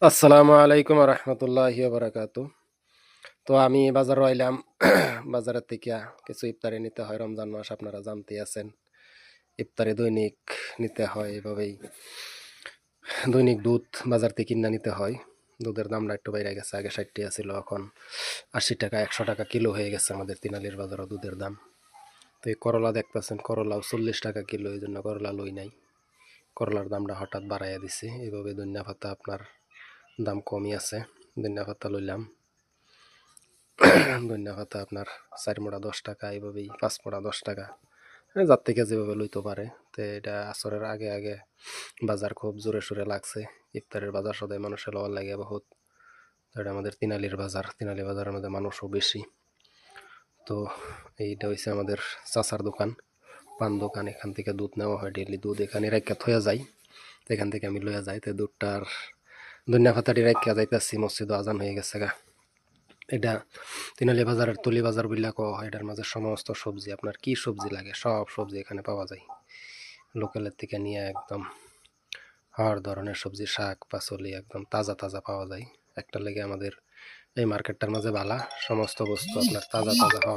আসসালামু আলাইকুম রহমতুল্লাহি বারাকাতু। তো আমি বাজার আইলাম। বাজারের থেকে কিছু ইফতারি নিতে হয়, রমজান মাস আপনারা জানতেই আছেন। ইফতারি দৈনিক নিতে হয়, এভাবেই দৈনিক দুধ বাজার থেকে কিনে নিতে হয়। দুধের দামটা একটু বেড়ে গেছে, আগে ৬০ টাকা ছিল, এখন ৮০ টাকা ১০০ টাকা কিলো হয়ে গেছে আমাদের তিনালির বাজারও দুধের দাম। তো এই করলা দেখতেছেন, করলাও ৪০ টাকা কিলো, এই জন্য করলা লই নাই। করলার দামটা হঠাৎ বাড়াইয়া দিছে। এইভাবে ধনিয়া পাতা আপনার দাম কমই আছে, ধনিয়া পাতা লইলাম। ধনিয়া পাতা আপনার ৪ মোড়া ১০ টাকা, এইভাবেই ৫ মোড়া ১০ টাকা, যার থেকে যেভাবে লইতে পারে। তো এটা আসরের আগে আগে বাজার খুব জোরে সোরে লাগছে। ইফতারের বাজার সদাই মানুষের লওয়ার লাগে বহুত। তো এটা আমাদের তিনালির বাজার, তিনালি বাজারের মধ্যে মানুষও বেশি। তো এইটা হচ্ছে আমাদের চাচার দোকান, পান দোকান। এখান থেকে দুধ নেওয়া হয়, ডেলি দুধ এখানে রাখিয়া থইয়া যাই। তো এখান থেকে আমি লইয়া যাই। তো দুধটার ধনিয়া পাতাটি রাখিয়া যাইতেছি, মসজিদ আজান হয়ে গেছে গা। এটা তিনালি বাজারের তুলি বাজার বললে কওয়া হয়। এটার মাঝে সমস্ত সবজি, আপনার কি সবজি লাগে সব সবজি এখানে পাওয়া যায়। লোকালের থেকে নিয়ে একদম হর ধরনের সবজি, শাক পাচলি একদম তাজা তাজা পাওয়া যায়। একটা লেগে আমাদের এই মার্কেটটার মাঝে বালা, সমস্ত বস্তু আপনার তাজা তাজা পাওয়া